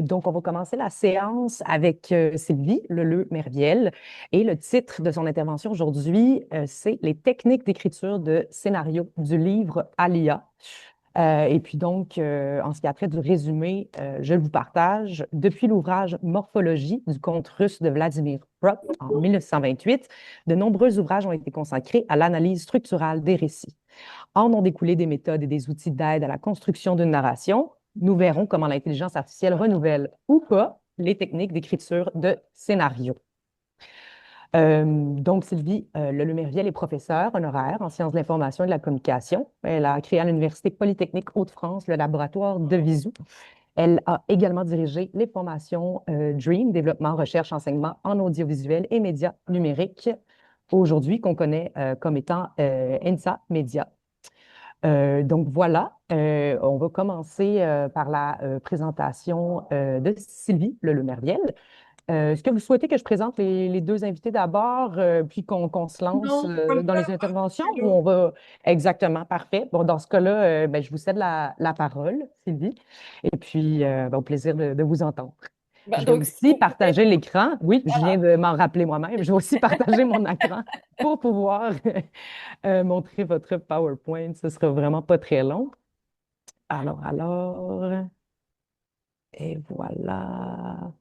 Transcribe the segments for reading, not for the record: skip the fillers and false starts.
Donc, on va commencer la séance avec Sylvie Leleu-Merviel. Et le titre de son intervention aujourd'hui, c'est Les techniques d'écriture de scénario du livre Alia. Et puis donc, en ce qui a trait du résumé, je le vous partage. Depuis l'ouvrage Morphologie du conte russe de Vladimir Prop en 1928, de nombreux ouvrages ont été consacrés à l'analyse structurale des récits. En ont découlé des méthodes et des outils d'aide à la construction d'une narration. Nous verrons comment l'intelligence artificielle renouvelle ou pas les techniques d'écriture de scénario. Donc, Sylvie Lemerviel est professeure honoraire en sciences de l'information et de la communication. Elle a créé à l'Université Polytechnique Hauts-de-France le laboratoire de Visu. Elle a également dirigé les formations DREAM, développement, recherche, enseignement en audiovisuel et médias numériques, aujourd'hui qu'on connaît comme étant ENSA Média. Donc voilà, on va commencer par la présentation de Sylvie Lemerviel. Est-ce que vous souhaitez que je présente les deux invités d'abord, puis qu'on se lance Non, comme dans ça, les interventions c'est ou bon. on va exactement parfait? Bon, dans ce cas-là, ben, je vous cède la parole, Sylvie, et puis ben, au plaisir de vous entendre. Bah, Je vais donc, si aussi vous pouvez, partager l'écran. Oui, je viens voilà. de m'en rappeler moi-même. Je vais aussi partager mon écran pour pouvoir montrer votre PowerPoint. Ce sera vraiment pas très long. Alors, et voilà.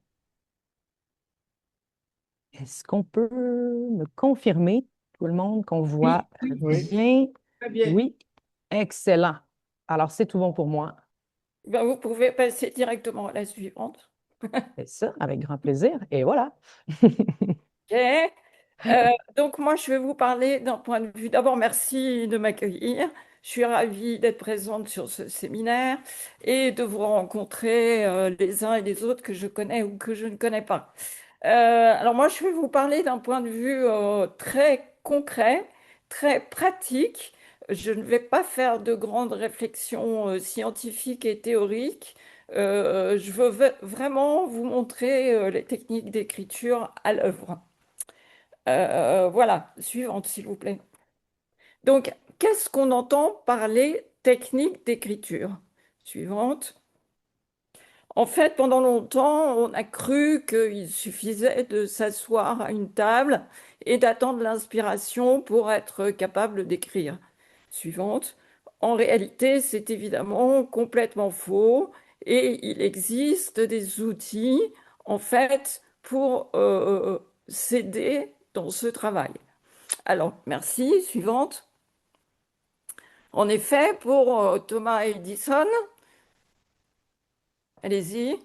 Est-ce qu'on peut me confirmer, tout le monde, qu'on Oui, voit oui, oui, bien? très bien. Oui, excellent. Alors, c'est tout bon pour moi. Ben, vous pouvez passer directement à la suivante. C'est ça, avec grand plaisir. Et voilà. Ok. Donc, moi, je vais vous parler d'un point de vue. D'abord, merci de m'accueillir. Je suis ravie d'être présente sur ce séminaire et de vous rencontrer les uns et les autres que je connais ou que je ne connais pas. Alors moi, je vais vous parler d'un point de vue très concret, très pratique. Je ne vais pas faire de grandes réflexions scientifiques et théoriques. Je veux vraiment vous montrer les techniques d'écriture à l'œuvre. Voilà, suivante, s'il vous plaît. Donc, qu'est-ce qu'on entend par les techniques d'écriture? Suivante. En fait, pendant longtemps, on a cru qu'il suffisait de s'asseoir à une table et d'attendre l'inspiration pour être capable d'écrire. Suivante. En réalité, c'est évidemment complètement faux et il existe des outils, en fait, pour s'aider dans ce travail. Alors, merci. Suivante. En effet, pour Thomas Edison, allez-y.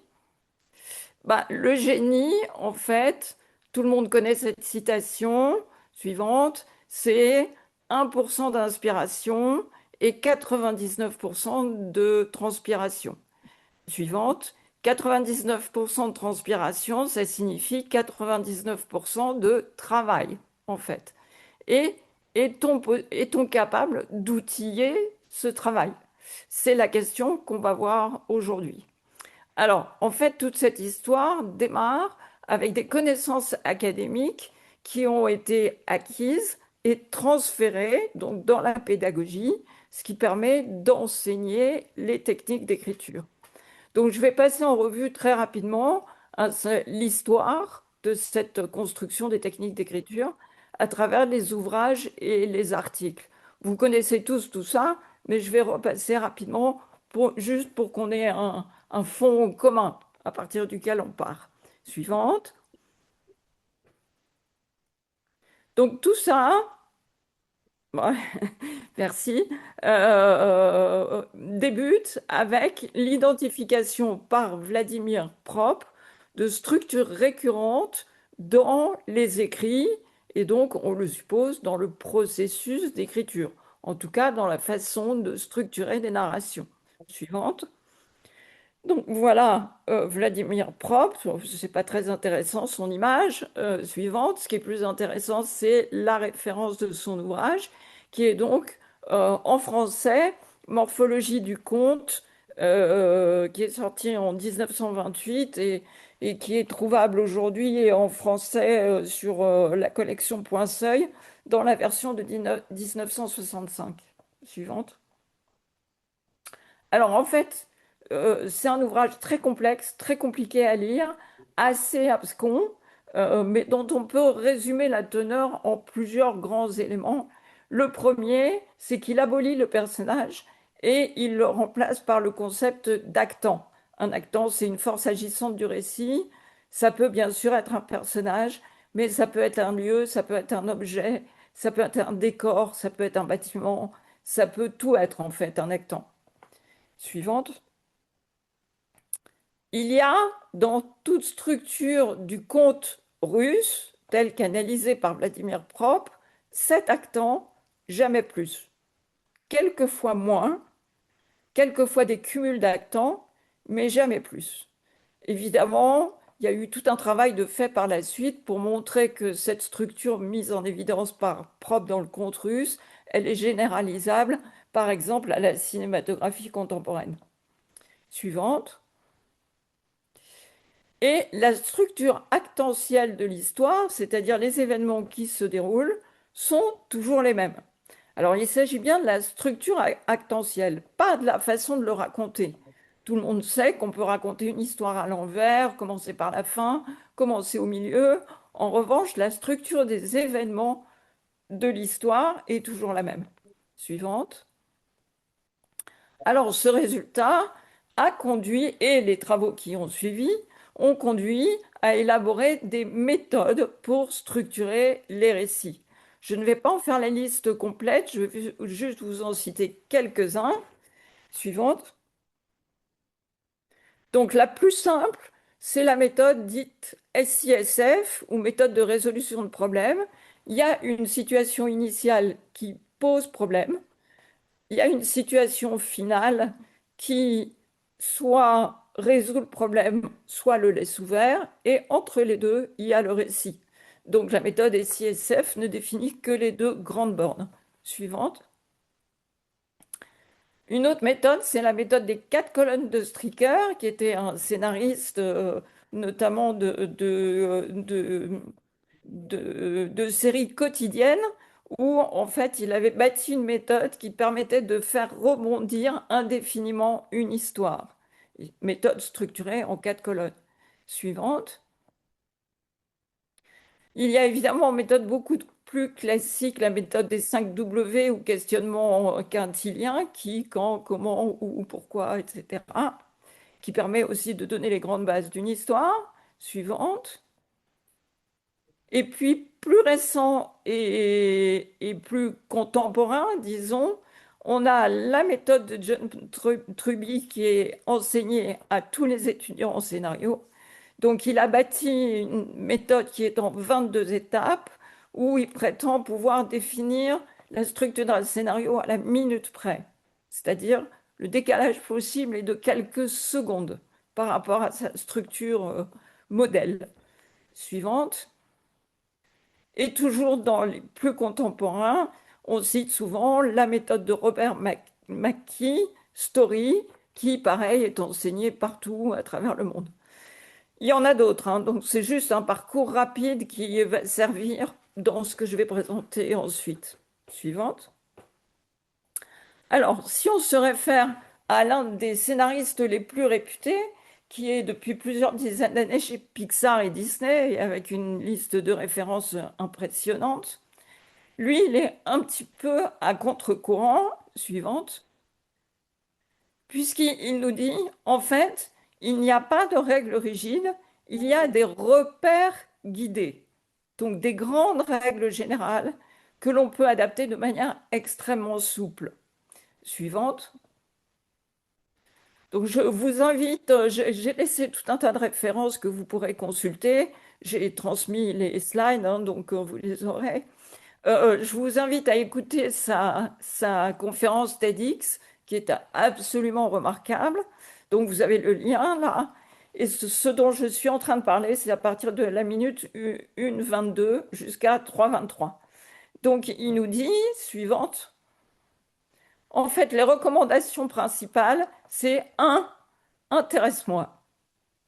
Bah, le génie, en fait, tout le monde connaît cette citation suivante, c'est 1% d'inspiration et 99% de transpiration. Suivante, 99% de transpiration, ça signifie 99% de travail, en fait. Et est-on capable d'outiller ce travail? C'est la question qu'on va voir aujourd'hui. Alors, en fait, toute cette histoire démarre avec des connaissances académiques qui ont été acquises et transférées donc dans la pédagogie, ce qui permet d'enseigner les techniques d'écriture. Donc, je vais passer en revue très rapidement c'est l'histoire de cette construction des techniques d'écriture à travers les ouvrages et les articles. Vous connaissez tous tout ça, mais je vais repasser rapidement juste pour qu'on ait un fond commun à partir duquel on part. Suivante. Donc tout ça, ouais, merci, débute avec l'identification par Vladimir Prop de structures récurrentes dans les écrits et donc, on le suppose, dans le processus d'écriture, en tout cas dans la façon de structurer des narrations. Suivante. Donc voilà Vladimir Prop, c'est pas très intéressant son image suivante. Ce qui est plus intéressant, c'est la référence de son ouvrage, qui est donc en français, Morphologie du conte, qui est sorti en 1928 et qui est trouvable aujourd'hui en français sur la collection Point Seuil dans la version de 1965. Suivante. Alors en fait, C'est un ouvrage très complexe, très compliqué à lire, assez abscon, mais dont on peut résumer la teneur en plusieurs grands éléments. Le premier, c'est qu'il abolit le personnage et il le remplace par le concept d'actant. Un actant, c'est une force agissante du récit. Ça peut bien sûr être un personnage, mais ça peut être un lieu, ça peut être un objet, ça peut être un décor, ça peut être un bâtiment, ça peut tout être en fait un actant. Suivante. Il y a dans toute structure du conte russe, tel qu'analysé par Vladimir Prop, 7 actants, jamais plus. Quelquefois moins, quelquefois des cumuls d'actants, mais jamais plus. Évidemment, il y a eu tout un travail de fait par la suite pour montrer que cette structure mise en évidence par Prop dans le conte russe, elle est généralisable, par exemple, à la cinématographie contemporaine. Suivante. Et la structure actentielle de l'histoire, c'est-à-dire les événements qui se déroulent, sont toujours les mêmes. Alors il s'agit bien de la structure actentielle, pas de la façon de le raconter. Tout le monde sait qu'on peut raconter une histoire à l'envers, commencer par la fin, commencer au milieu. En revanche, la structure des événements de l'histoire est toujours la même. Suivante. Alors, ce résultat a conduit, et les travaux qui ont suivi, ont conduit à élaborer des méthodes pour structurer les récits. Je ne vais pas en faire la liste complète, je vais juste vous en citer quelques-uns. Suivante. Donc, la plus simple, c'est la méthode dite SISF, ou méthode de résolution de problème. Il y a une situation initiale qui pose problème. Il y a une situation finale qui soit résout le problème, soit le laisse ouvert, et entre les deux, il y a le récit. Donc la méthode SISF ne définit que les deux grandes bornes. Suivante. Une autre méthode, c'est la méthode des 4 colonnes de Stricker, qui était un scénariste notamment de séries quotidiennes où en fait il avait bâti une méthode qui permettait de faire rebondir indéfiniment une histoire. Méthode structurée en 4 colonnes. Suivante. Il y a évidemment une méthode beaucoup plus classique, la méthode des 5 W ou questionnement quintilien, qui, quand, comment, où, pourquoi, etc., qui permet aussi de donner les grandes bases d'une histoire. Suivante. Et puis, plus récent et plus contemporain, disons, on a la méthode de John Truby qui est enseignée à tous les étudiants en scénario. Donc, il a bâti une méthode qui est en 22 étapes où il prétend pouvoir définir la structure d'un scénario à la minute près. C'est-à-dire, le décalage possible est de quelques secondes par rapport à sa structure modèle. Suivante. Et toujours dans les plus contemporains, on cite souvent la méthode de Robert McKee, Story, qui, pareil, est enseignée partout à travers le monde. Il y en a d'autres, hein, donc c'est juste un parcours rapide qui va servir dans ce que je vais présenter ensuite. Suivante. Alors, si on se réfère à l'un des scénaristes les plus réputés, qui est depuis plusieurs dizaines d'années chez Pixar et Disney, avec une liste de références impressionnante, lui, il est un petit peu à contre-courant, suivante, puisqu'il nous dit, en fait, il n'y a pas de règles rigides, il y a des repères guidés, donc des grandes règles générales que l'on peut adapter de manière extrêmement souple. Suivante. Donc je vous invite, j'ai laissé tout un tas de références que vous pourrez consulter, j'ai transmis les slides, hein, donc vous les aurez. Je vous invite à écouter sa conférence TEDx, qui est absolument remarquable. Donc, vous avez le lien là. Et ce dont je suis en train de parler, c'est à partir de la minute 1,22 jusqu'à 3,23. Donc, il nous dit, suivante, en fait, les recommandations principales, c'est un, intéresse-moi,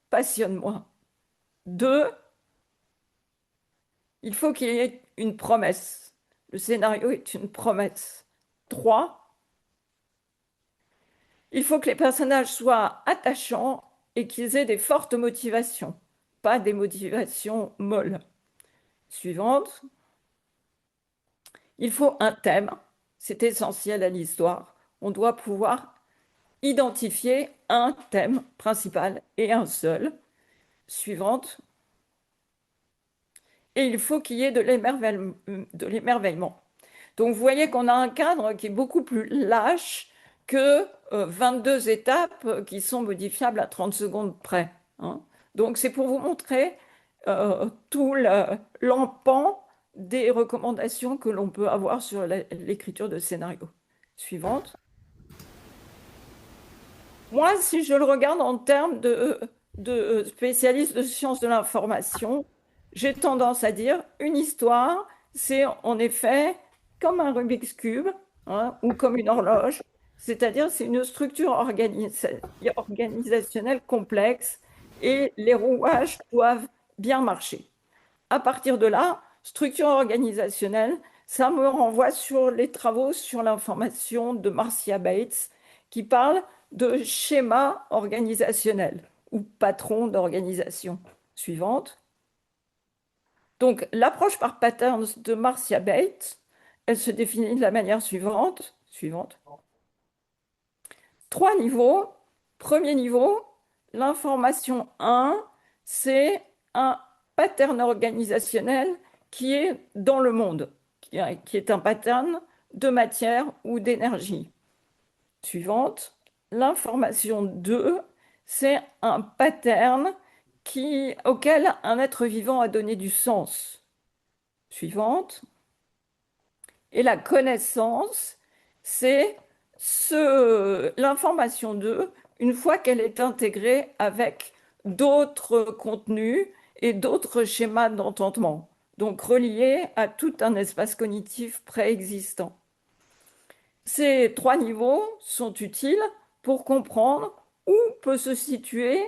passionne-moi. Deux, il faut qu'il y ait une promesse. Le scénario est une promesse. Trois, Il faut que les personnages soient attachants et qu'ils aient des fortes motivations, pas des motivations molles. Suivante. Il faut un thème, c'est essentiel à l'histoire. On doit pouvoir identifier un thème principal et un seul. Suivante. Et il faut qu'il y ait de l'émerveillement. Donc vous voyez qu'on a un cadre qui est beaucoup plus lâche que 22 étapes qui sont modifiables à 30 secondes près, hein. Donc c'est pour vous montrer tout l'empan des recommandations que l'on peut avoir sur l'écriture de scénario. Suivante. Moi, si je le regarde en termes de spécialiste de sciences de l'information, j'ai tendance à dire une histoire, c'est en effet comme un Rubik's Cube, hein, ou comme une horloge, c'est-à-dire c'est une structure organisationnelle complexe et les rouages doivent bien marcher. À partir de là, structure organisationnelle, ça me renvoie sur les travaux sur l'information de Marcia Bates, qui parle de schéma organisationnel ou patron d'organisation. Suivante. Donc, l'approche par patterns de Marcia Bates, elle se définit de la manière suivante. Suivante. Trois niveaux. Premier niveau, l'information 1, c'est un pattern organisationnel qui est dans le monde, qui est un pattern de matière ou d'énergie. Suivante, l'information 2, c'est un pattern auquel un être vivant a donné du sens. Suivante, et la connaissance, c'est l'information 2, une fois qu'elle est intégrée avec d'autres contenus et d'autres schémas d'entendement, donc reliés à tout un espace cognitif préexistant. Ces trois niveaux sont utiles pour comprendre où peut se situer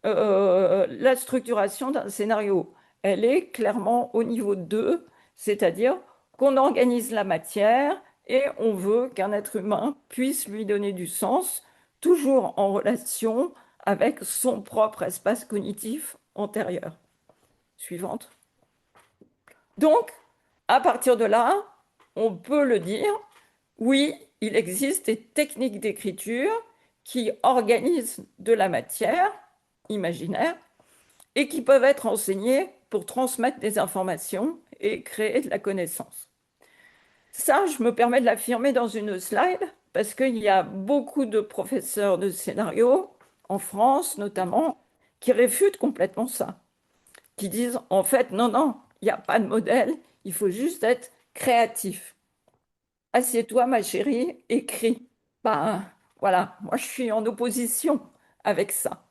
la structuration d'un scénario. Elle est clairement au niveau 2, c'est-à-dire qu'on organise la matière et on veut qu'un être humain puisse lui donner du sens, toujours en relation avec son propre espace cognitif antérieur. Suivante. Donc, à partir de là, on peut le dire, oui, il existe des techniques d'écriture qui organisent de la matière imaginaire et qui peuvent être enseignées pour transmettre des informations et créer de la connaissance. Ça, je me permets de l'affirmer dans une slide parce qu'il y a beaucoup de professeurs de scénario, en France notamment, qui réfutent complètement ça, qui disent en fait, non, non, il n'y a pas de modèle, il faut juste être créatif. Assieds-toi, ma chérie, écris. Ben voilà, moi je suis en opposition avec ça.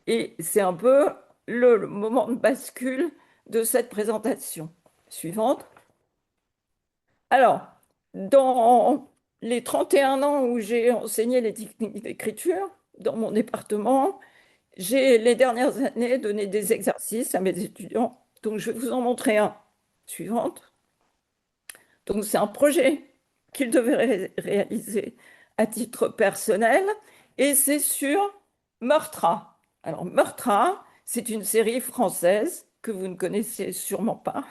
Et c'est un peu le moment de bascule de cette présentation. Suivante. Alors, dans les 31 ans où j'ai enseigné les techniques d'écriture dans mon département, j'ai les dernières années donné des exercices à mes étudiants. Donc, je vais vous en montrer un. Suivante. Donc, c'est un projet qu'ils devaient réaliser à titre personnel et c'est sur Meurtra. Alors, Meurtra, c'est une série française que vous ne connaissez sûrement pas,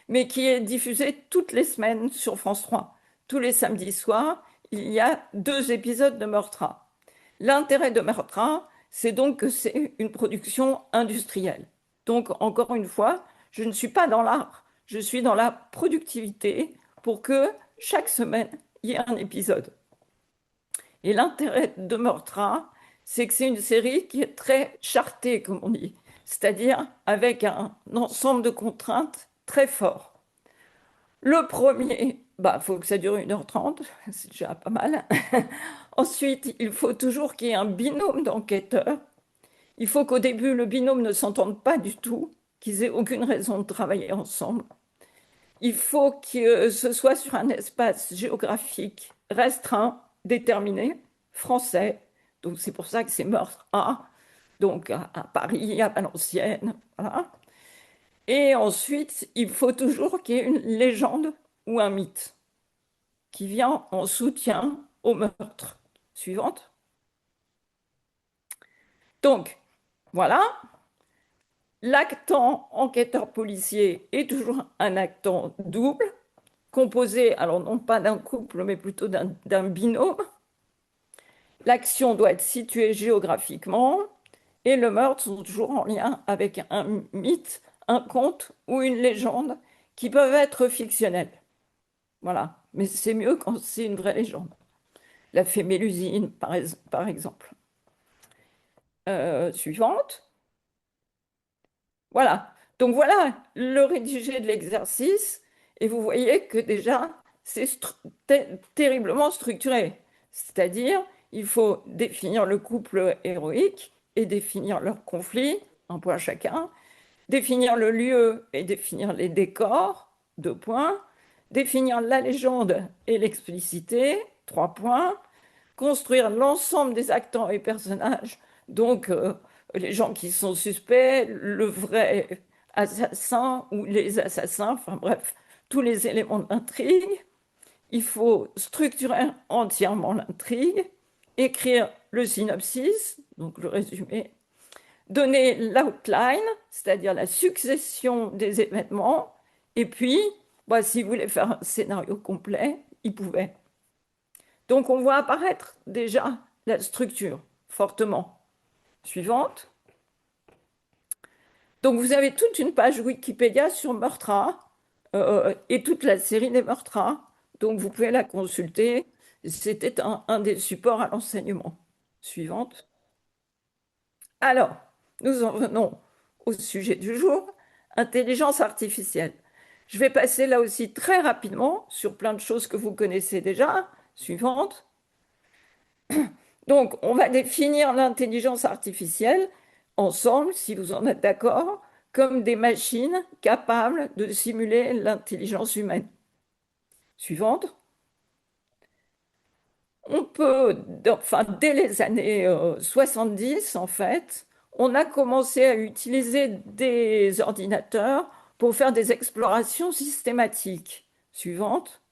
mais qui est diffusée toutes les semaines sur France 3. Tous les samedis soirs, il y a 2 épisodes de Meurtra. L'intérêt de Meurtra, c'est donc que c'est une production industrielle. Donc, encore une fois, je ne suis pas dans l'art, je suis dans la productivité pour que chaque semaine, il y ait un épisode. Et l'intérêt de Meurtra, c'est que c'est une série qui est très chartée, comme on dit, c'est-à-dire avec un ensemble de contraintes très fort. Le premier, bah, faut que ça dure 1h30, c'est déjà pas mal. Ensuite, il faut toujours qu'il y ait un binôme d'enquêteurs. Il faut qu'au début, le binôme ne s'entende pas du tout, qu'ils aient aucune raison de travailler ensemble. Il faut que ce soit sur un espace géographique restreint, déterminé, français. Donc c'est pour ça que c'est Meurtre A, donc à Paris, à Valenciennes, voilà. Et ensuite, il faut toujours qu'il y ait une légende ou un mythe qui vient en soutien au meurtre. Suivante. Donc, voilà, l'actant enquêteur policier est toujours un actant double, composé, alors non pas d'un couple, mais plutôt d'un binôme. L'action doit être située géographiquement et le meurtre sont toujours en lien avec un mythe, un conte ou une légende qui peuvent être fictionnels. Voilà. Mais c'est mieux quand c'est une vraie légende. La fée Mélusine, par exemple. Suivante. Voilà. Donc voilà le rédigé de l'exercice. Et vous voyez que déjà, c'est terriblement structuré. C'est-à-dire, il faut définir le couple héroïque et définir leur conflit, un point chacun, définir le lieu et définir les décors, deux points, définir la légende et l'explicité, trois points, construire l'ensemble des acteurs et personnages, donc les gens qui sont suspects, le vrai assassin ou les assassins, enfin bref, tous les éléments de l'intrigue. Il faut structurer entièrement l'intrigue, écrire le synopsis, donc le résumé, donner l'outline, c'est-à-dire la succession des événements, et puis, bah, si vous voulez faire un scénario complet, il pouvait. Donc on voit apparaître déjà la structure fortement. Suivante. Donc vous avez toute une page Wikipédia sur Meurtra et toute la série des Meurtras. Donc vous pouvez la consulter. C'était un des supports à l'enseignement. Suivante. Alors, nous en venons au sujet du jour, intelligence artificielle. Je vais passer là aussi très rapidement sur plein de choses que vous connaissez déjà. Suivante. Donc, on va définir l'intelligence artificielle ensemble, si vous en êtes d'accord, comme des machines capables de simuler l'intelligence humaine. Suivante. On peut, enfin, dès les années 70, en fait, on a commencé à utiliser des ordinateurs pour faire des explorations systématiques. Suivante.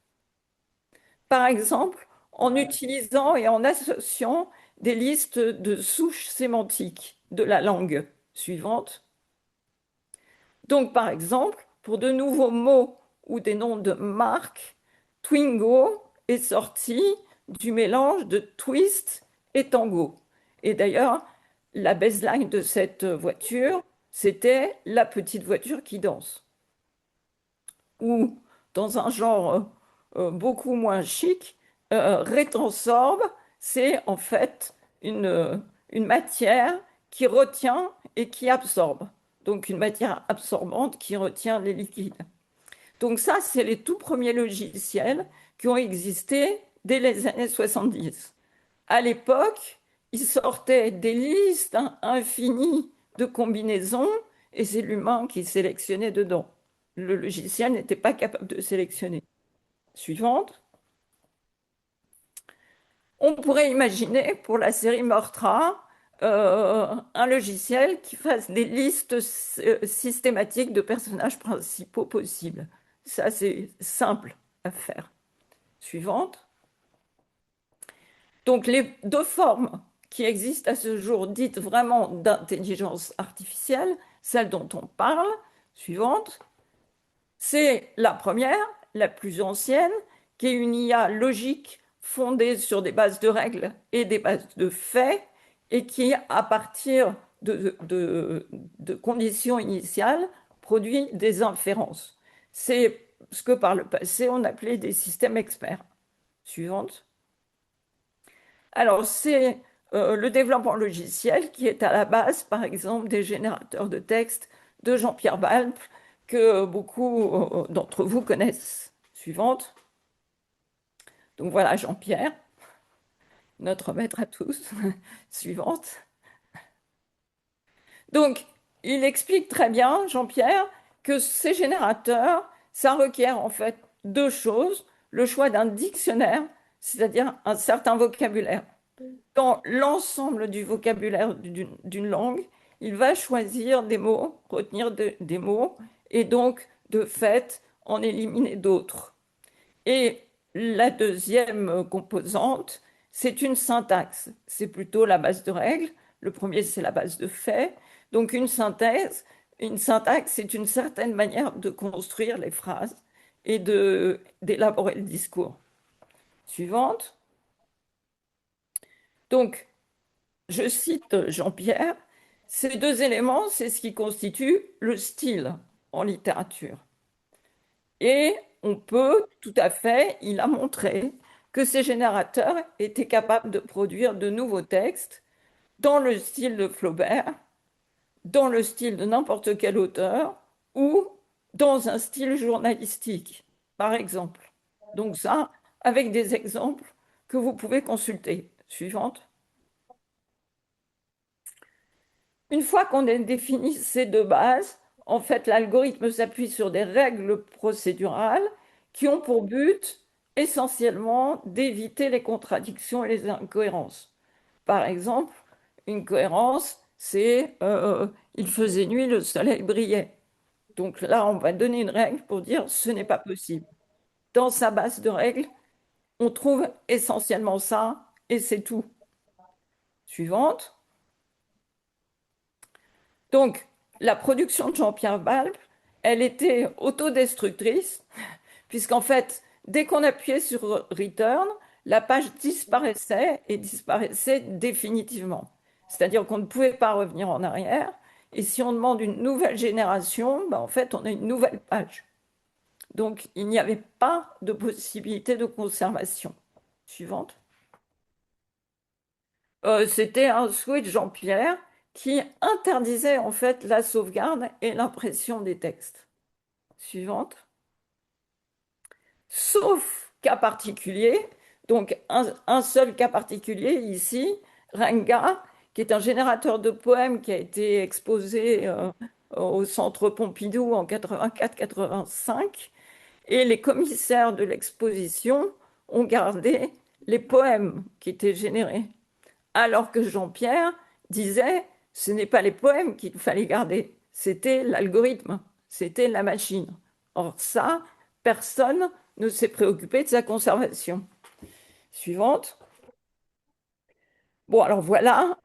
Par exemple, en utilisant et en associant des listes de souches sémantiques de la langue suivante. Donc, par exemple, pour de nouveaux mots ou des noms de marques, Twingo est sorti du mélange de twist et tango. Et d'ailleurs, la baseline de cette voiture, c'était la petite voiture qui danse. Ou, dans un genre beaucoup moins chic, rétensorbe, c'est en fait une matière qui retient et qui absorbe. Donc une matière absorbante qui retient les liquides. Donc ça, c'est les tout premiers logiciels qui ont existé dès les années 70. À l'époque, ils sortaient des listes infinies de combinaisons et c'est l'humain qui sélectionnait dedans. Le logiciel n'était pas capable de sélectionner. Suivante. On pourrait imaginer pour la série Meurtra un logiciel qui fasse des listes systématiques de personnages principaux possibles. Ça, c'est simple à faire. Suivante. Donc, les deux formes qui existent à ce jour, dites vraiment d'intelligence artificielle, celle dont on parle, suivante, c'est la première, la plus ancienne, qui est une IA logique fondée sur des bases de règles et des bases de faits, et qui, à partir de conditions initiales, produit des inférences. C'est ce que par le passé on appelait des systèmes experts. Suivante. Alors, c'est le développement logiciel qui est à la base, par exemple, des générateurs de texte de Jean-Pierre Balp, que beaucoup d'entre vous connaissent. Suivante. Donc voilà Jean-Pierre, notre maître à tous. Suivante. Donc, il explique très bien, Jean-Pierre, que ces générateurs, ça requiert en fait deux choses. Le choix d'un dictionnaire, c'est-à-dire un certain vocabulaire. Dans l'ensemble du vocabulaire d'une langue, il va choisir des mots, retenir des mots, et donc, de fait, en éliminer d'autres. Et la deuxième composante, c'est une syntaxe. C'est plutôt la base de règles, Le premier, c'est la base de faits. Donc une syntaxe, c'est une certaine manière de construire les phrases et d'élaborer le discours. Suivante. Donc, je cite Jean-Pierre, ces deux éléments, c'est ce qui constitue le style en littérature. Et on peut tout à fait, il a montré que ces générateurs étaient capables de produire de nouveaux textes dans le style de Flaubert, dans le style de n'importe quel auteur ou dans un style journalistique, par exemple. Donc ça, avec des exemples que vous pouvez consulter. Suivante. Une fois qu'on a défini ces deux bases, en fait, l'algorithme s'appuie sur des règles procédurales qui ont pour but essentiellement d'éviter les contradictions et les incohérences. Par exemple, une cohérence, c'est il faisait nuit, le soleil brillait. Donc là, on va donner une règle pour dire ce n'est pas possible. Dans sa base de règles, on trouve essentiellement ça et c'est tout. Suivante. Donc, la production de Jean-Pierre Balb, elle était autodestructrice, puisqu'en fait, dès qu'on appuyait sur Return, la page disparaissait et disparaissait définitivement. C'est-à-dire qu'on ne pouvait pas revenir en arrière. Et si on demande une nouvelle génération, ben en fait, on a une nouvelle page. Donc, il n'y avait pas de possibilité de conservation. Suivante. C'était un souhait de Jean-Pierre qui interdisait en fait la sauvegarde et l'impression des textes. Suivante. Sauf cas particulier, donc un seul cas particulier ici, Renga, qui est un générateur de poèmes qui a été exposé au Centre Pompidou en 84-85, et les commissaires de l'exposition ont gardé les poèmes qui étaient générés. Alors que Jean-Pierre disait, ce n'est pas les poèmes qu'il fallait garder, c'était l'algorithme, c'était la machine. Or ça, personne ne s'est préoccupé de sa conservation. Suivante. Bon, alors voilà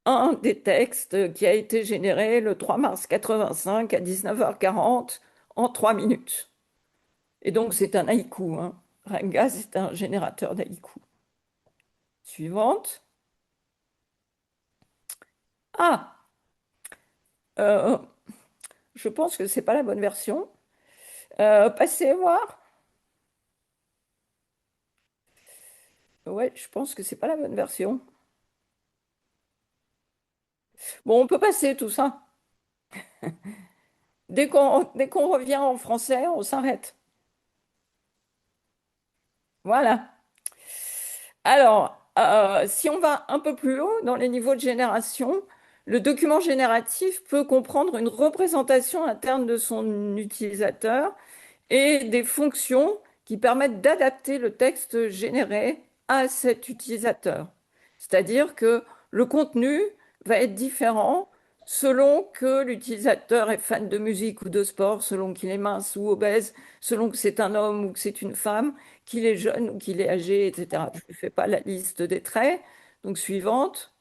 un des textes qui a été généré le 3 mars 85 à 19h40 en 3 minutes. Et donc c'est un haïku, hein. Renga, c'est un générateur d'haïku. Suivante. Ah, euh, je pense que c'est pas la bonne version. Passez voir. Ouais, je pense que c'est pas la bonne version. Bon, on peut passer tout ça. Dès qu'on revient en français, on s'arrête. Voilà. Alors, si on va un peu plus haut dans les niveaux de génération, le document génératif peut comprendre une représentation interne de son utilisateur et des fonctions qui permettent d'adapter le texte généré à cet utilisateur. C'est-à-dire que le contenu va être différent selon que l'utilisateur est fan de musique ou de sport, selon qu'il est mince ou obèse, selon que c'est un homme ou que c'est une femme, qu'il est jeune ou qu'il est âgé, etc. Je ne fais pas la liste des traits. Donc, suivante.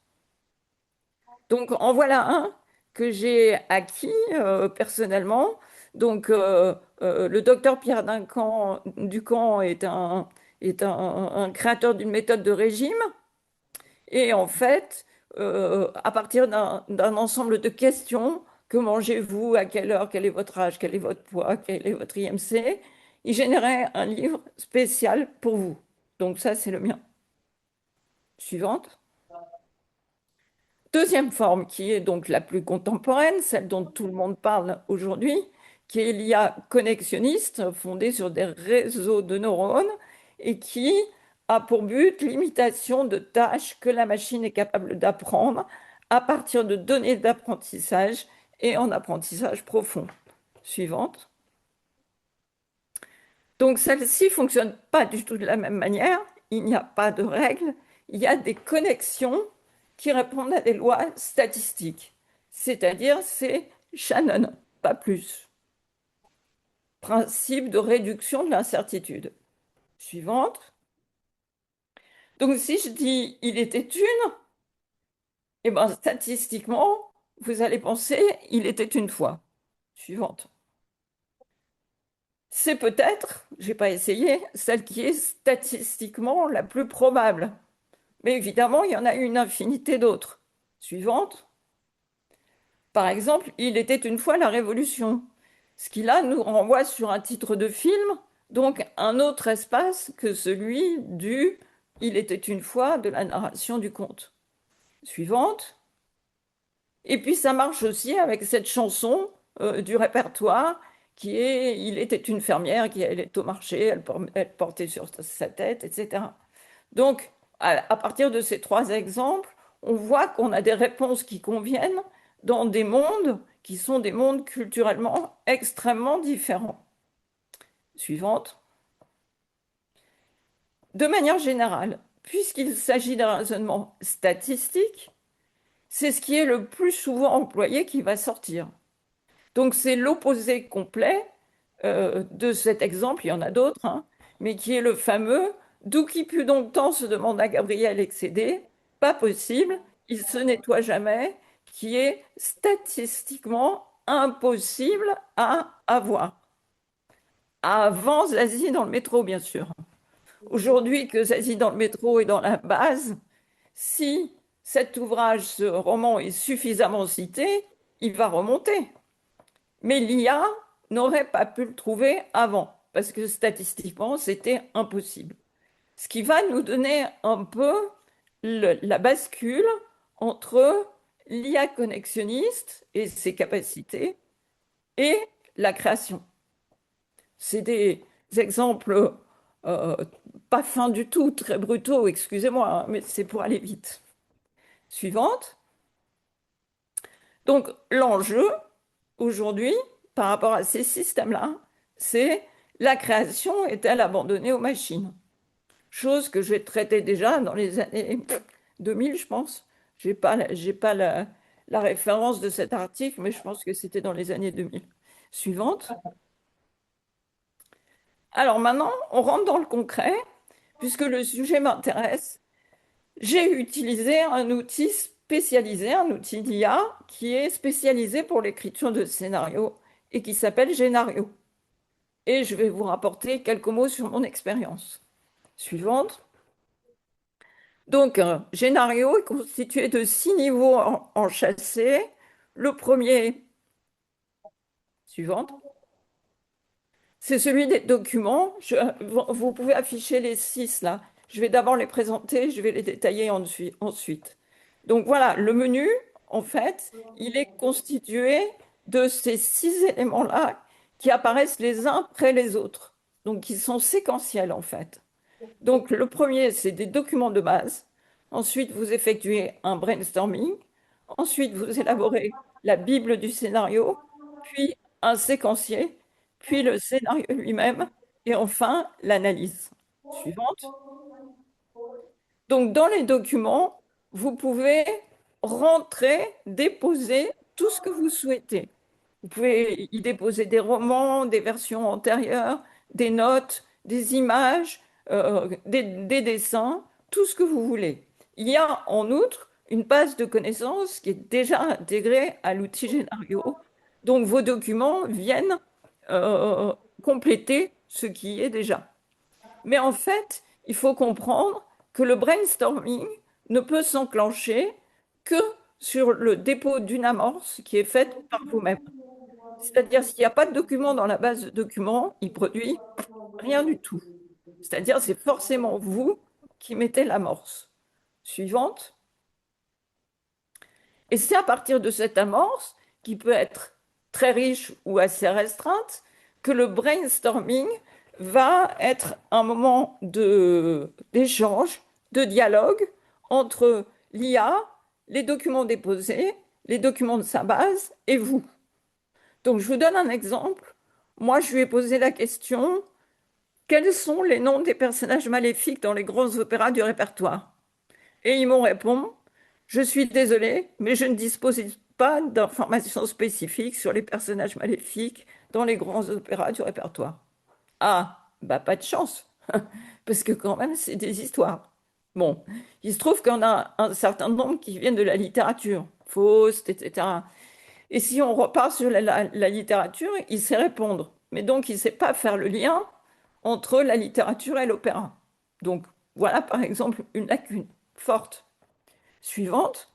Donc, en voilà un que j'ai acquis personnellement. Donc, le docteur Pierre Ducamp est un créateur d'une méthode de régime. Et en fait, à partir d'un ensemble de questions, que mangez-vous, à quelle heure, quel est votre âge, quel est votre poids, quel est votre IMC, il générait un livre spécial pour vous. Donc ça, c'est le mien. Suivante. Deuxième forme, qui est donc la plus contemporaine, celle dont tout le monde parle aujourd'hui, qui est l'IA connexionniste, fondée sur des réseaux de neurones et qui a pour but l'imitation de tâches que la machine est capable d'apprendre à partir de données d'apprentissage et en apprentissage profond. Suivante. Donc celle-ci fonctionne pas du tout de la même manière. Il n'y a pas de règles. Il y a des connexions qui répondent à des lois statistiques. C'est-à-dire, c'est Shannon, pas plus. Principe de réduction de l'incertitude. Suivante. Donc si je dis il était une, Eh bien, statistiquement, vous allez penser, il était une fois. Suivante. C'est peut-être, j'ai pas essayé, celle qui est statistiquement la plus probable. Mais évidemment, il y en a une infinité d'autres. Suivante. Par exemple, il était une fois la Révolution. Ce qui là nous renvoie sur un titre de film, donc un autre espace que celui du Il était une fois de la narration du conte. Suivante. Et puis ça marche aussi avec cette chanson du répertoire qui est Il était une fermière qui allait au marché, elle portait sur sa tête, etc. Donc, à partir de ces trois exemples, on voit qu'on a des réponses qui conviennent dans des mondes qui sont des mondes culturellement extrêmement différents. Suivante. De manière générale, puisqu'il s'agit d'un raisonnement statistique, c'est ce qui est le plus souvent employé qui va sortir. Donc c'est l'opposé complet de cet exemple, il y en a d'autres, hein, mais qui est le fameux d'où qui put donc tant se demanda Gabriel excédé, pas possible, il se nettoie jamais, qui est statistiquement impossible à avoir. Avant Zazie dans le métro, bien sûr. Aujourd'hui que Zazie dans le métro est dans la base, si cet ouvrage, ce roman est suffisamment cité, il va remonter. Mais l'IA n'aurait pas pu le trouver avant, parce que statistiquement, c'était impossible. Ce qui va nous donner un peu la bascule entre l'IA connexionniste et ses capacités et la création. C'est des exemples euh, pas fins du tout, très brutaux, excusez-moi, hein, mais c'est pour aller vite. Suivante. Donc l'enjeu aujourd'hui, par rapport à ces systèmes-là, c'est la création est-elle abandonnée aux machines? Chose que j'ai traitée déjà dans les années 2000, je pense. J'ai pas la référence de cet article, mais je pense que c'était dans les années 2000. Suivante. Alors maintenant, on rentre dans le concret, puisque le sujet m'intéresse. J'ai utilisé un outil spécialisé, un outil d'IA qui est spécialisé pour l'écriture de scénarios et qui s'appelle Génario. Et je vais vous rapporter quelques mots sur mon expérience. Suivante. Donc, Génario est constitué de 6 niveaux en chassé. Le premier, suivante, c'est celui des documents. Vous pouvez afficher les 6 là. Je vais d'abord les présenter, je vais les détailler ensuite. Donc voilà, le menu, en fait, il est constitué de ces 6 éléments-là qui apparaissent les uns après les autres. Donc qui sont séquentiels en fait. Donc le premier, c'est des documents de base. Ensuite, vous effectuez un brainstorming. Ensuite, vous élaborez la Bible du scénario, puis un séquencier, puis le scénario lui-même, et enfin l'analyse. Suivante. Donc, dans les documents, vous pouvez rentrer, déposer tout ce que vous souhaitez. Vous pouvez y déposer des romans, des versions antérieures, des notes, des images, des dessins, tout ce que vous voulez. Il y a en outre une base de connaissances qui est déjà intégrée à l'outil Génario. Donc, vos documents viennent euh, compléter ce qui est déjà. Mais en fait, il faut comprendre que le brainstorming ne peut s'enclencher que sur le dépôt d'une amorce qui est faite par vous-même. C'est-à-dire, s'il n'y a pas de document dans la base de documents, il produit rien du tout. C'est-à-dire, c'est forcément vous qui mettez l'amorce. Suivante. Et c'est à partir de cette amorce, qui peut être très riche ou assez restreinte, que le brainstorming va être un moment d'échange, de dialogue entre l'IA, les documents déposés, les documents de sa base et vous. Donc, je vous donne un exemple. Moi, je lui ai posé la question, quels sont les noms des personnages maléfiques dans les grands opéras du répertoire? Et ils m'ont répondu, je suis désolée, mais je ne dispose pas d'informations spécifiques sur les personnages maléfiques dans les grands opéras du répertoire. Ah, bah pas de chance, parce que quand même, c'est des histoires. Bon, il se trouve qu'on a un certain nombre qui viennent de la littérature, Faust, etc. Et si on repart sur la littérature, il sait répondre. Mais donc, il ne sait pas faire le lien entre la littérature et l'opéra. Donc, voilà par exemple une lacune forte. Suivante.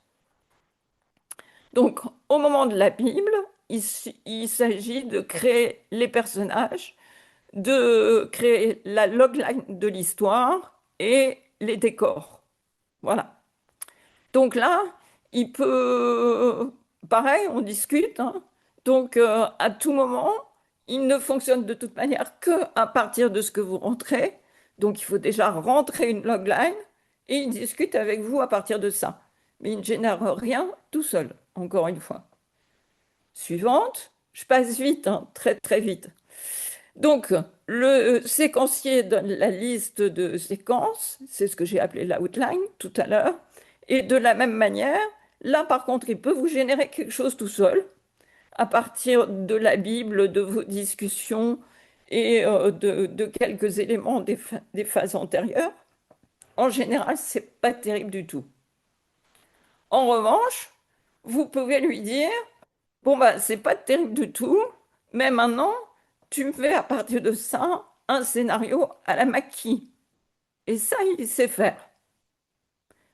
Donc, au moment de la Bible, il s'agit de créer les personnages, de créer la logline de l'histoire et les décors. Voilà. Donc là, il peut, pareil, on discute, hein. Donc à tout moment, il ne fonctionne de toute manière que à partir de ce que vous rentrez. Donc il faut déjà rentrer une logline et il discute avec vous à partir de ça. Mais il ne génère rien tout seul, encore une fois. Suivante, je passe vite, hein, très très vite. Donc, le séquencier donne la liste de séquences, c'est ce que j'ai appelé l'outline tout à l'heure. Et de la même manière, là par contre, il peut vous générer quelque chose tout seul, à partir de la Bible, de vos discussions et de quelques éléments des phases antérieures. En général, c'est pas terrible du tout. En revanche, vous pouvez lui dire, bon bah c'est pas terrible du tout, mais maintenant, tu me fais à partir de ça un scénario à la maquis. Et ça, il sait faire.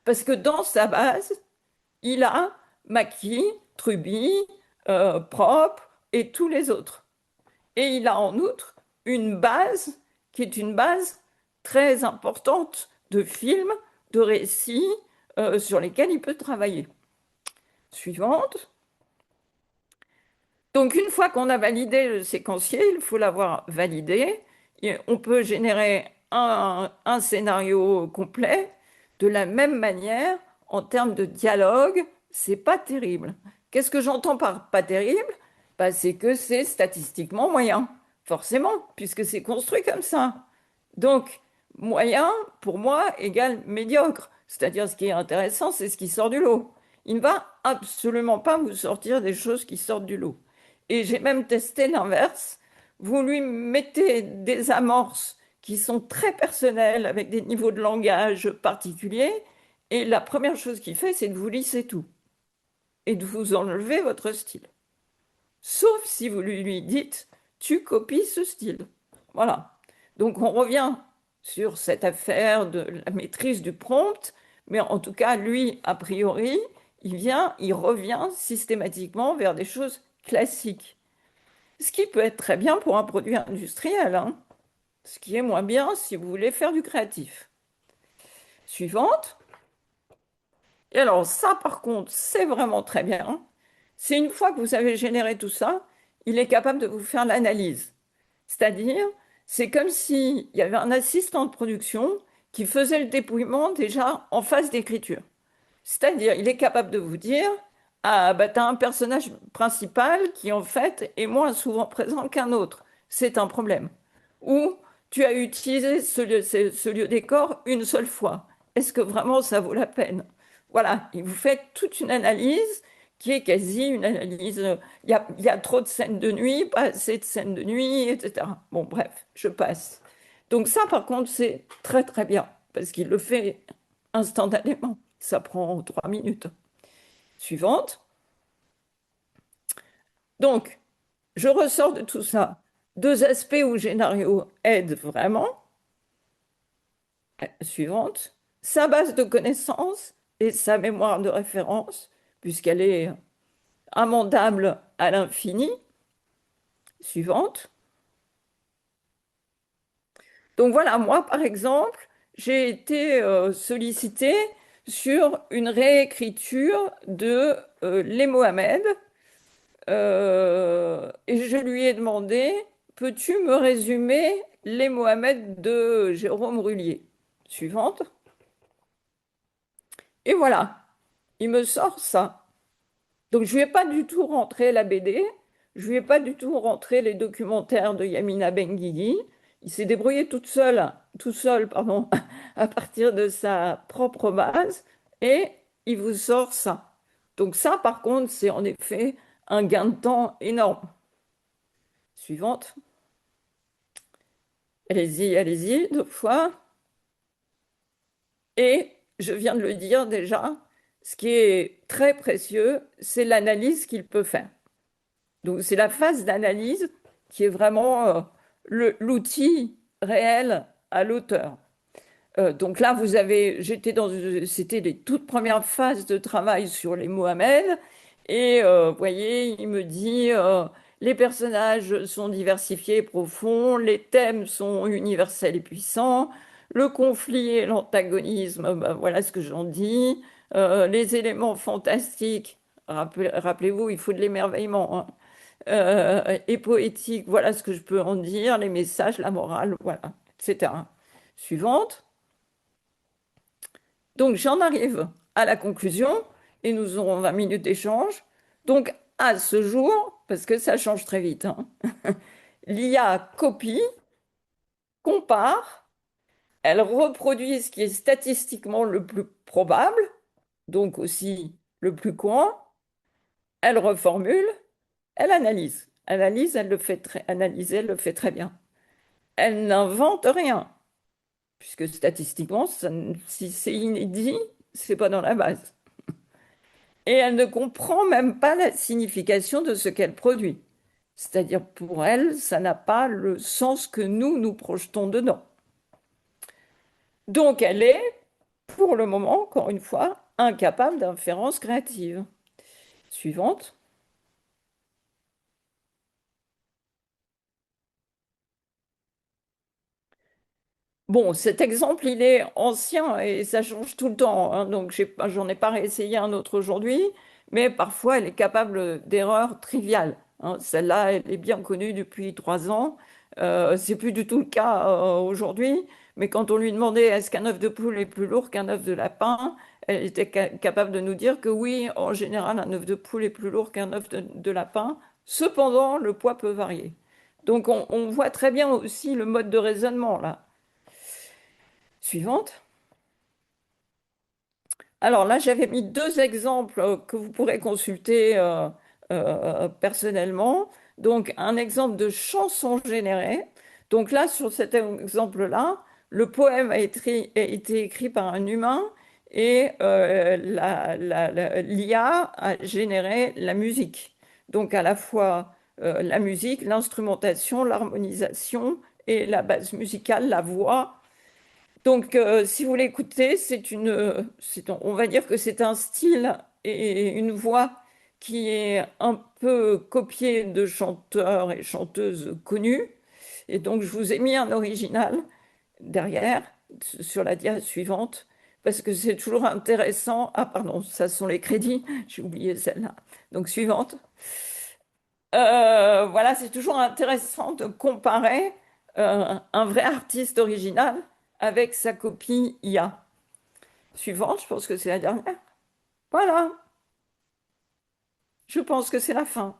Parce que dans sa base, il a Maquis, Truby, Prop et tous les autres. Et il a en outre une base qui est une base très importante de films, de récits sur lesquels il peut travailler. Suivante. Donc une fois qu'on a validé le séquencier, il faut l'avoir validé. Et on peut générer un scénario complet de la même manière en termes de dialogue. C'est pas terrible. Qu'est-ce que j'entends par pas terrible? Bah, c'est que c'est statistiquement moyen, forcément, puisque c'est construit comme ça. Donc moyen, pour moi, égale médiocre. C'est-à-dire ce qui est intéressant, c'est ce qui sort du lot. Il ne va absolument pas vous sortir des choses qui sortent du lot. Et j'ai même testé l'inverse. Vous lui mettez des amorces qui sont très personnelles, avec des niveaux de langage particuliers, et la première chose qu'il fait, c'est de vous lisser tout et de vous enlever votre style. Sauf si vous lui dites, tu copies ce style. Voilà. Donc on revient sur cette affaire de la maîtrise du prompt, mais en tout cas, lui, a priori, il revient systématiquement vers des choses classiques. Ce qui peut être très bien pour un produit industriel, hein. Ce qui est moins bien si vous voulez faire du créatif. Suivante. Et alors ça, par contre, c'est vraiment très bien. C'est une fois que vous avez généré tout ça, il est capable de vous faire l'analyse. C'est-à-dire, c'est comme s'il y avait un assistant de production qui faisait le dépouillement déjà en phase d'écriture. C'est-à-dire, il est capable de vous dire, ah, bah, tu as un personnage principal qui, en fait, est moins souvent présent qu'un autre. C'est un problème. Ou tu as utilisé ce lieu décor une seule fois. Est-ce que vraiment ça vaut la peine? Voilà, il vous fait toute une analyse qui est quasi une analyse. Il y a trop de scènes de nuit, pas assez de scènes de nuit, etc. Bon, bref, je passe. Donc ça, par contre, c'est très très bien, parce qu'il le fait instantanément. Ça prend 3 minutes. Suivante. Donc, je ressors de tout ça deux aspects où Génario aide vraiment. Suivante. Sa base de connaissances et sa mémoire de référence, puisqu'elle est amendable à l'infini. Suivante. Donc voilà, moi, par exemple, j'ai été sollicitée sur une réécriture de Les Mohamed. Et je lui ai demandé, peux-tu me résumer les Mohamed de Jérôme Rullier? Suivante. Et voilà, il me sort ça. Donc je lui ai pas du tout rentré la BD, je lui ai pas du tout rentré les documentaires de Yamina Benguigui. Il s'est débrouillé tout seul, pardon, à partir de sa propre base et il vous sort ça. Donc ça, par contre, c'est en effet un gain de temps énorme. Suivante. Allez-y, allez-y, deux fois. Et je viens de le dire déjà, ce qui est très précieux, c'est l'analyse qu'il peut faire. Donc, c'est la phase d'analyse qui est vraiment l'outil réel à l'auteur. Donc là, c'était les toutes premières phases de travail sur les Mohamed. Et vous voyez, il me dit, les personnages sont diversifiés et profonds, les thèmes sont universels et puissants, le conflit et l'antagonisme, ben, voilà ce que j'en dis. Les éléments fantastiques, rappelez-vous, il faut de l'émerveillement, hein. Et poétique, voilà ce que je peux en dire, les messages, la morale, voilà, etc. Suivante. Donc j'en arrive à la conclusion et nous aurons 20 minutes d'échange. Donc à ce jour, parce que ça change très vite, hein, l'IA copie, compare, elle reproduit ce qui est statistiquement le plus probable, donc aussi le plus courant, elle reformule, elle analyse. Analyse, elle le fait très, analyser, elle le fait très bien. Elle n'invente rien, puisque statistiquement, si c'est inédit, c'est pas dans la base. Et elle ne comprend même pas la signification de ce qu'elle produit. C'est-à-dire pour elle, ça n'a pas le sens que nous projetons dedans. Donc elle est, pour le moment, encore une fois, incapable d'inférence créative. Suivante. Bon, cet exemple, il est ancien et ça change tout le temps, hein, donc j'en ai pas réessayé un autre aujourd'hui, mais parfois elle est capable d'erreurs triviales, hein. Celle-là, elle est bien connue depuis 3 ans. C'est plus du tout le cas aujourd'hui, mais quand on lui demandait est-ce qu'un œuf de poule est plus lourd qu'un œuf de lapin, elle était capable de nous dire que oui, en général, un œuf de poule est plus lourd qu'un œuf de lapin. Cependant, le poids peut varier. Donc on voit très bien aussi le mode de raisonnement là. Suivante. Alors là, j'avais mis deux exemples que vous pourrez consulter personnellement. Donc, un exemple de chanson générée. Donc là, sur cet exemple-là, le poème a été écrit par un humain et l'IA a généré la musique. Donc, à la fois la musique, l'instrumentation, l'harmonisation et la base musicale, la voix. Donc, si vous l'écoutez, on va dire que c'est un style et une voix qui est un peu copié de chanteurs et chanteuses connus. Et donc, je vous ai mis un original derrière, sur la dia suivante, parce que c'est toujours intéressant. Ah, pardon, ça sont les crédits, j'ai oublié celle-là. Donc, suivante. Voilà, c'est toujours intéressant de comparer un vrai artiste original avec sa copie IA. Suivante, je pense que c'est la dernière. Voilà, je pense que c'est la fin.